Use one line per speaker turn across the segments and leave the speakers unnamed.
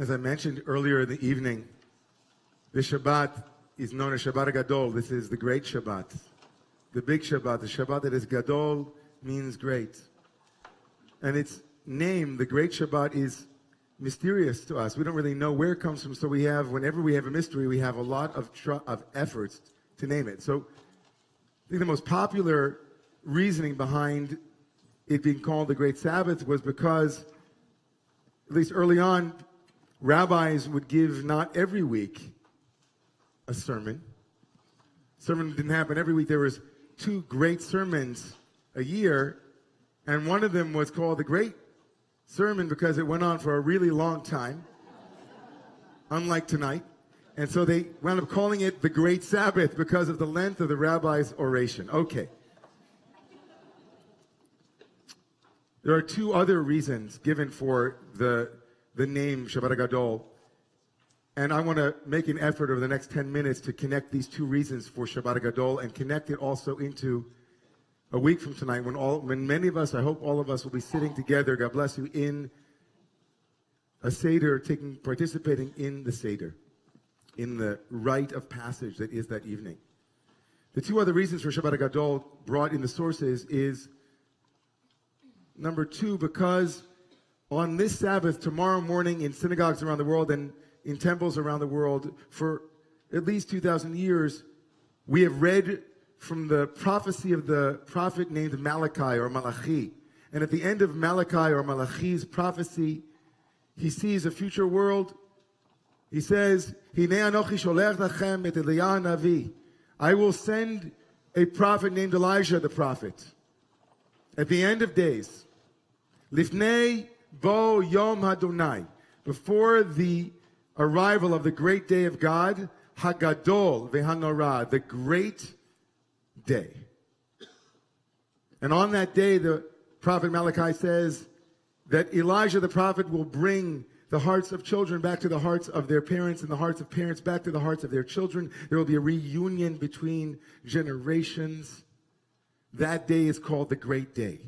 As I mentioned earlier in the evening, the Shabbat is known as Shabbat Gadol. This is the great Shabbat, the big Shabbat. The Shabbat that is Gadol means great. And its name, the great Shabbat, is mysterious to us. We don't really know where it comes from. So whenever we have a mystery, we have a lot of efforts to name it. So I think the most popular reasoning behind it being called the Great Sabbath was because, at least early on, rabbis would give not every week a sermon. Sermon didn't happen every week. There was 2 great sermons a year, and one of them was called the Great Sermon because it went on for a really long time, unlike tonight. And so they wound up calling it the Great Sabbath because of the length of the rabbi's oration. Okay. There are 2 other reasons given for the name Shabbat Gadol. And I want to make an effort over the next 10 minutes to connect these 2 reasons for Shabbat Gadol and connect it also into a week from tonight when many of us, I hope all of us, will be sitting together, God bless you, in a Seder, participating in the Seder, in the rite of passage that is that evening. The 2 other reasons for Shabbat Gadol brought in the sources is, number 2, because on this Sabbath, tomorrow morning, in synagogues around the world and in temples around the world, for at least 2,000 years, we have read from the prophecy of the prophet named Malachi or Malachi. And at the end of Malachi or Malachi's prophecy, he sees a future world. He says, "Hinei anochi sholech lachem et Eliyahu Navi." I will send a prophet named Elijah the prophet at the end of days. Lifnei bo yom Hadonai, before the arrival of the great day of God, Hagadol veHanorah, the great day. And on that day, the prophet Malachi says that Elijah the prophet will bring the hearts of children back to the hearts of their parents and the hearts of parents back to the hearts of their children. There will be a reunion between generations. That day is called the great day,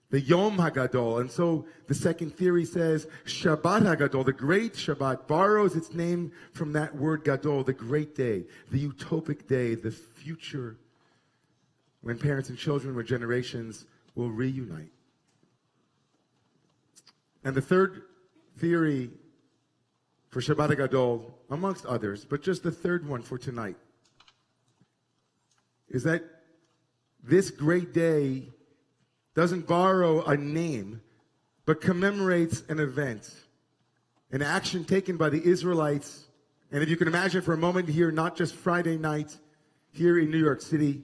the Yom HaGadol. And so the second theory says Shabbat HaGadol, the great Shabbat, borrows its name from that word Gadol, the great day, the utopic day, the future when parents and children, when generations will reunite. And the third theory for Shabbat Gadol, amongst others, but just the third one for tonight, is that this great day doesn't borrow a name, but commemorates an event, an action taken by the Israelites. And if you can imagine for a moment here, not just Friday night here in New York City,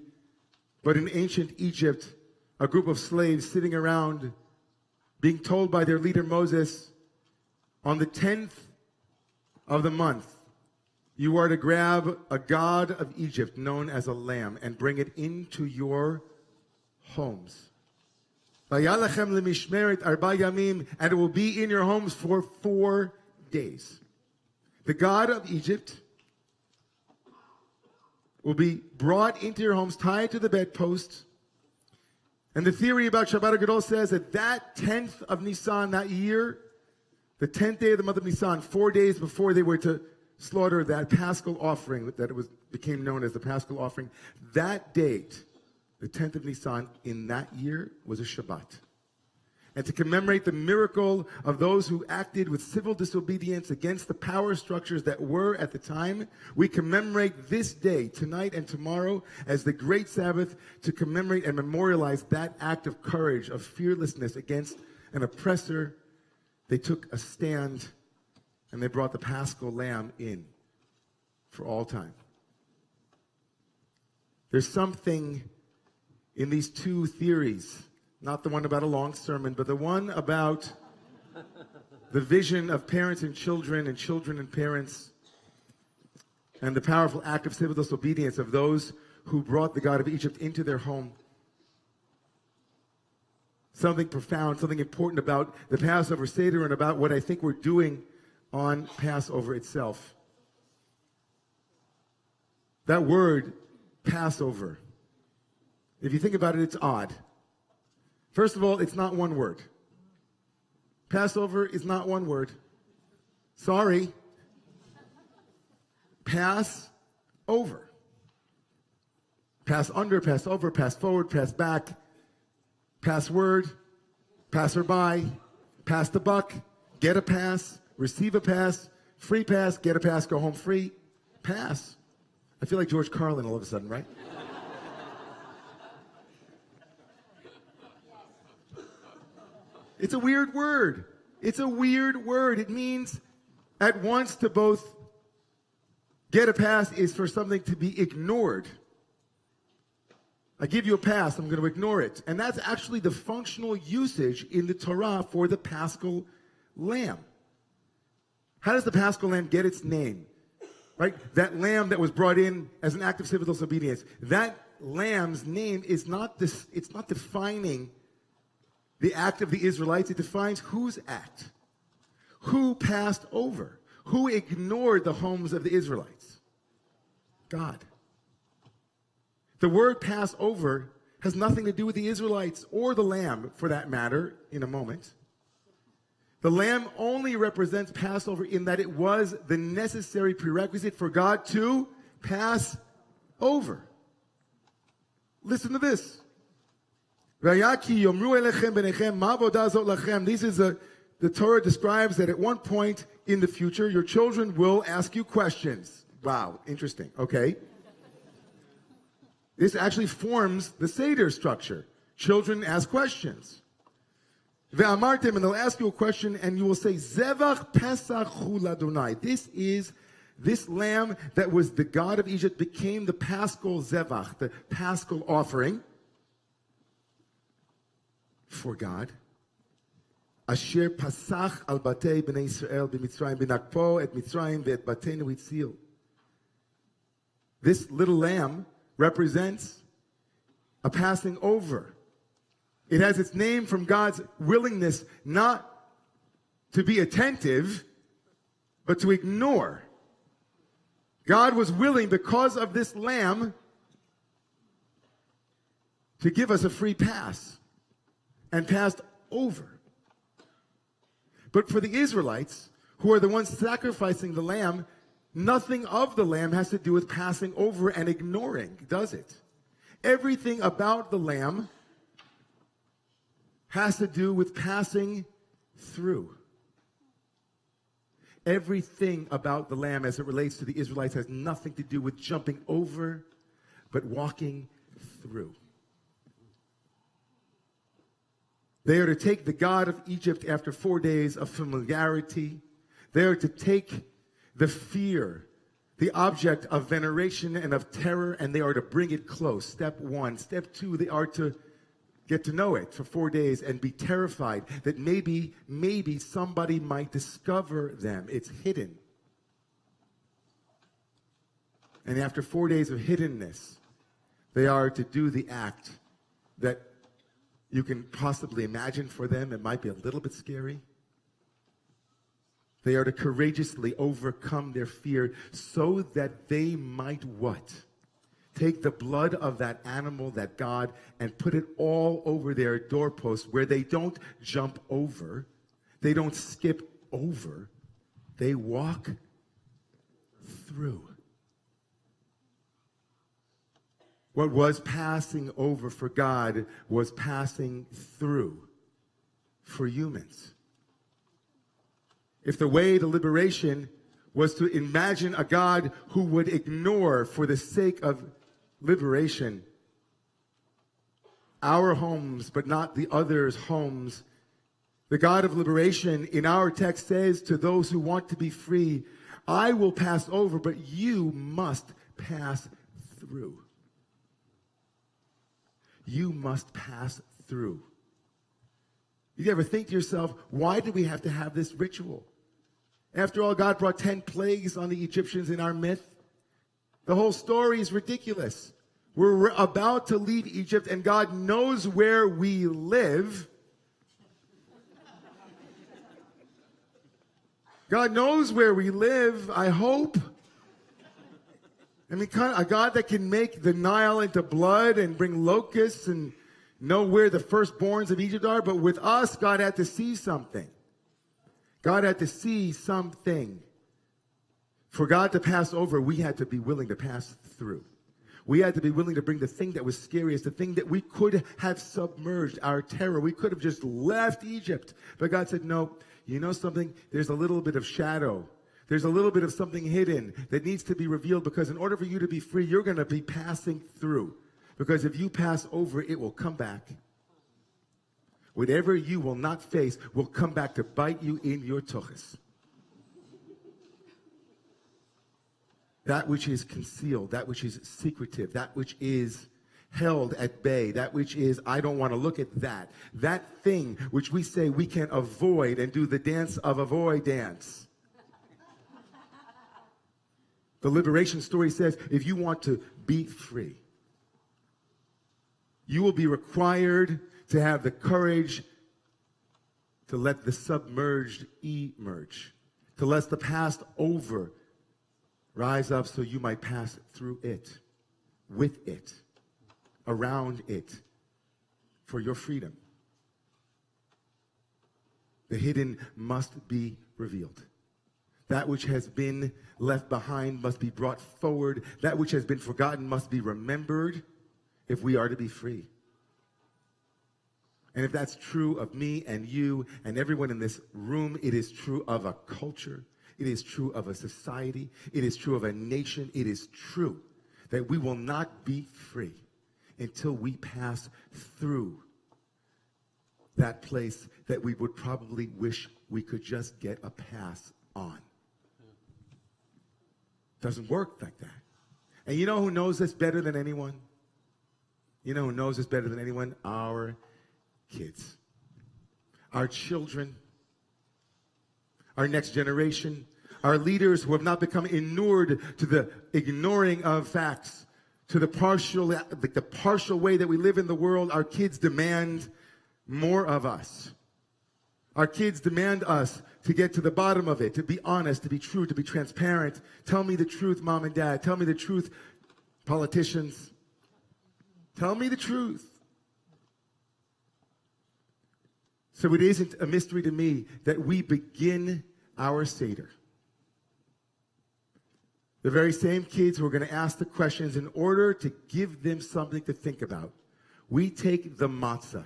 but in ancient Egypt, a group of slaves sitting around being told by their leader Moses, on the 10th of the month, you are to grab a god of Egypt known as a lamb and bring it into your homes. And it will be in your homes for 4 days. The god of Egypt will be brought into your homes, tied to the bedpost. And the theory about Shabbat Gadol says that 10th of Nisan that year, the 10th day of the month of Nisan, 4 days before they were to slaughter that paschal offering that became known as the paschal offering, that date, the 10th of Nisan in that year, was a Shabbat. And to commemorate the miracle of those who acted with civil disobedience against the power structures that were at the time, we commemorate this day, tonight and tomorrow, as the great Sabbath, to commemorate and memorialize that act of courage, of fearlessness against an oppressor. They took a stand and they brought the paschal lamb in for all time. There's something in these 2 theories, not the one about a long sermon, but the one about the vision of parents and children and parents, and the powerful act of civil disobedience of those who brought the God of Egypt into their home. Something profound, something important about the Passover Seder and about what I think we're doing on Passover itself. That word, Passover, if you think about it, it's odd. First of all, it's not one word. Passover is not one word. Sorry. Pass over. Pass under, pass over, pass forward, pass back, password, passerby, pass the buck, get a pass, receive a pass, free pass, get a pass, go home free, pass. I feel like George Carlin all of a sudden, right? It's a weird word. It's a weird word. It means at once to both get a pass is for something to be ignored. I give you a pass, I'm going to ignore it. And that's actually the functional usage in the Torah for the Paschal lamb. How does the Paschal lamb get its name? Right? That lamb that was brought in as an act of civil disobedience. That lamb's name is not this, it's not defining the act of the Israelites. It defines whose act. Who passed over? Who ignored the homes of the Israelites? God. The word Passover has nothing to do with the Israelites or the lamb, for that matter, in a moment. The lamb only represents Passover in that it was the necessary prerequisite for God to pass over. Listen to this. This is the Torah describes that at one point in the future, your children will ask you questions. Wow, interesting. Okay. This actually forms the Seder structure. Children ask questions. Ve'amartem, and they'll ask you a question, and you will say, Zevach Pesach hu l'Adonai. This lamb that was the god of Egypt became the Paschal Zevach, the Paschal offering for God. Asher Pasach al batei b'nei Yisrael b'Mitzrayim b'nakpo et Mitzrayim ve'et bateinu hitzil. This little lamb represents a passing over. It has its name from God's willingness not to be attentive, but to ignore. God was willing, because of this lamb, to give us a free pass and passed over. But for the Israelites, who are the ones sacrificing the lamb, nothing of the lamb has to do with passing over and ignoring, does it? Everything about the lamb has to do with passing through. Everything about the lamb as it relates to the Israelites has nothing to do with jumping over, but walking through. They are to take the God of Egypt after 4 days of familiarity. They are to take the fear, the object of veneration and of terror, and they are to bring it close. Step one. Step two, they are to get to know it for 4 days and be terrified that maybe somebody might discover them. It's hidden. And after 4 days of hiddenness, they are to do the act that you can possibly imagine for them. It might be a little bit scary. They are to courageously overcome their fear so that they might what? Take the blood of that animal, that God, and put it all over their doorposts where they don't jump over. They don't skip over. They walk through. What was passing over for God was passing through for humans. If the way to liberation was to imagine a God who would ignore, for the sake of liberation, our homes, but not the others' homes, the God of liberation in our text says to those who want to be free, I will pass over, but you must pass through. You must pass through. You ever think to yourself, why do we have to have this ritual? After all, God brought 10 plagues on the Egyptians in our myth. The whole story is ridiculous. We're about to leave Egypt, and God knows where we live. God knows where we live, I hope. I mean, a God that can make the Nile into blood and bring locusts and know where the firstborns of Egypt are. But with us, God had to see something. God had to see something. For God to pass over, we had to be willing to pass through. We had to be willing to bring the thing that was scariest, the thing that we could have submerged, our terror. We could have just left Egypt. But God said, no, you know something? There's a little bit of shadow. There's a little bit of something hidden that needs to be revealed, because in order for you to be free, you're going to be passing through. Because if you pass over, it will come back. Whatever you will not face will come back to bite you in your tuchus. That which is concealed, that which is secretive, that which is held at bay, that which is, I don't want to look at that. That thing which we say we can avoid and do the dance of avoid dance. The liberation story says, if you want to be free, you will be required to have the courage to let the submerged emerge, to let the past over rise up so you might pass through it, with it, around it, for your freedom. The hidden must be revealed. That which has been left behind must be brought forward. That which has been forgotten must be remembered if we are to be free. And if that's true of me and you and everyone in this room, it is true of a culture. It is true of a society. It is true of a nation. It is true that we will not be free until we pass through that place that we would probably wish we could just get a pass on. Doesn't work like that. And you know who knows this better than anyone? You know who knows this better than anyone? Our kids. Our children. Our next generation, our leaders who have not become inured to the ignoring of facts, to the partial way that we live in the world. Our kids demand more of us. Our kids demand us to get to the bottom of it, to be honest, to be true, to be transparent. Tell me the truth, mom and dad. Tell me the truth, politicians. Tell me the truth. So it isn't a mystery to me that we begin our Seder. The very same kids who are going to ask the questions, in order to give them something to think about, we take the matzah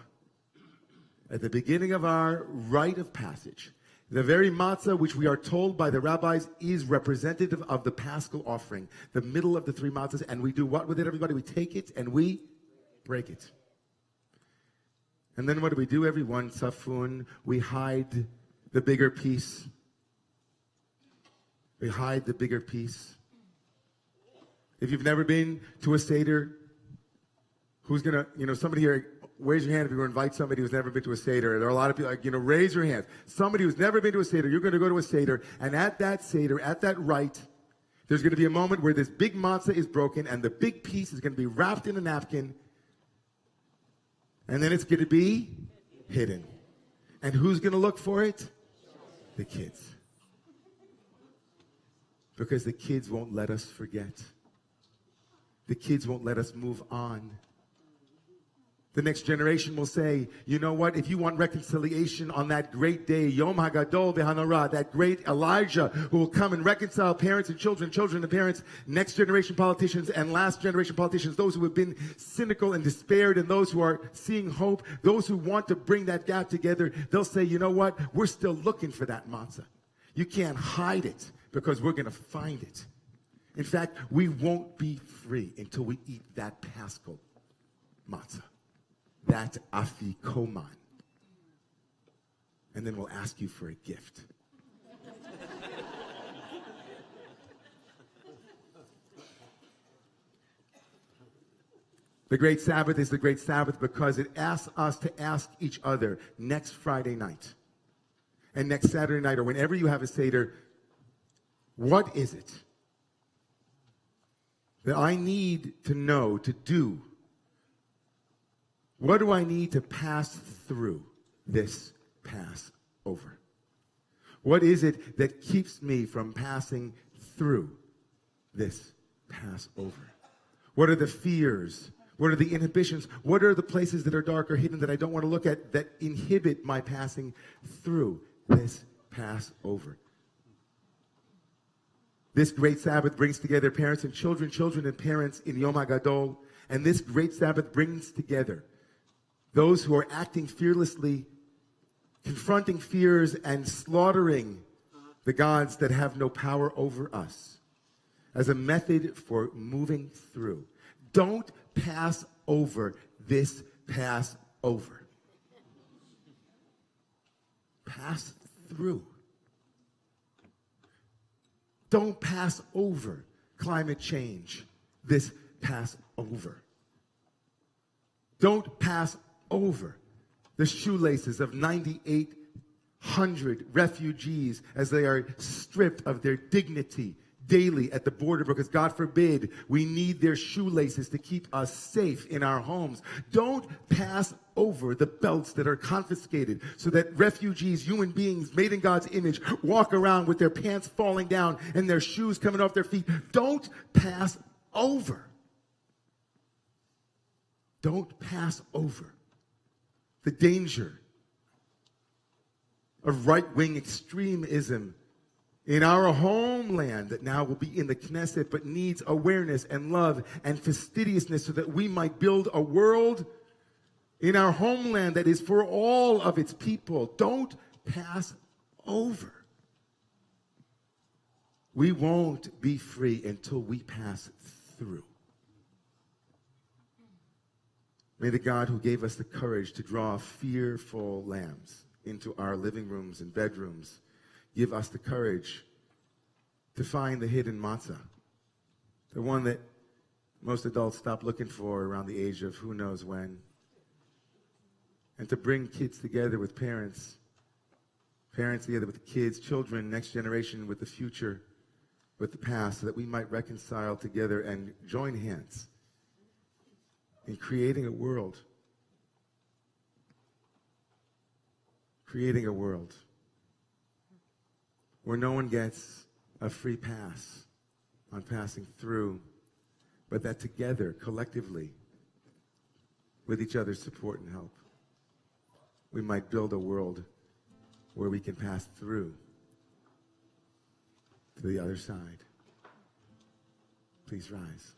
at the beginning of our rite of passage. The very matzah which we are told by the rabbis is representative of the Paschal offering, the middle of the three matzahs, and we do what with it, everybody? We take it and we break it. And then what do? Every one safun, we hide the bigger piece. We hide the bigger piece. If you've never been to a Seder, who's going to, somebody here, raise your hand if you invite somebody who's never been to a Seder. There are a lot of people, raise your hands. Somebody who's never been to a Seder, you're going to go to a Seder, and at that Seder, at that rite, there's going to be a moment where this big matzah is broken, and the big piece is going to be wrapped in a napkin, and then it's going to be hidden. And who's going to look for it? The kids. Because the kids won't let us forget. The kids won't let us move on. The next generation will say, you know what, if you want reconciliation on that great day, Yom HaGadol V'Hanara, that great Elijah who will come and reconcile parents and children, children and parents, next generation politicians and last generation politicians, those who have been cynical and despaired and those who are seeing hope, those who want to bring that gap together, they'll say, you know what, we're still looking for that matzah. You can't hide it because we're going to find it. In fact, we won't be free until we eat that Paschal matzah. That afikoman. And then we'll ask you for a gift. The great Sabbath is the great Sabbath because it asks us to ask each other next Friday night and next Saturday night, or whenever you have a Seder, what is it that I need to know, to do? What do I need to pass through this Passover? What is it that keeps me from passing through this Passover? What are the fears? What are the inhibitions? What are the places that are dark or hidden that I don't want to look at that inhibit my passing through this pass over. This great Sabbath brings together parents and children, children and parents in Yom HaGadol. And this great Sabbath brings together those who are acting fearlessly, confronting fears, and slaughtering the gods that have no power over us as a method for moving through. Don't pass over this Passover. Pass through. Don't pass over climate change this Passover. Don't pass over the shoelaces of 9,800 refugees as they are stripped of their dignity daily at the border, because God forbid we need their shoelaces to keep us safe in our homes. Don't pass over the belts that are confiscated so that refugees, human beings made in God's image, walk around with their pants falling down and their shoes coming off their feet. Don't pass over. Don't pass over the danger of right-wing extremism in our homeland that now will be in the Knesset, but needs awareness and love and fastidiousness so that we might build a world in our homeland that is for all of its people. Don't pass over. We won't be free until we pass through. May the God who gave us the courage to draw fearful lambs into our living rooms and bedrooms give us the courage to find the hidden matzah, the one that most adults stop looking for around the age of who knows when, and to bring kids together with parents, parents together with kids, children, next generation with the future, with the past, so that we might reconcile together and join hands in creating a world where no one gets a free pass on passing through, but that together, collectively, with each other's support and help, we might build a world where we can pass through to the other side. Please rise.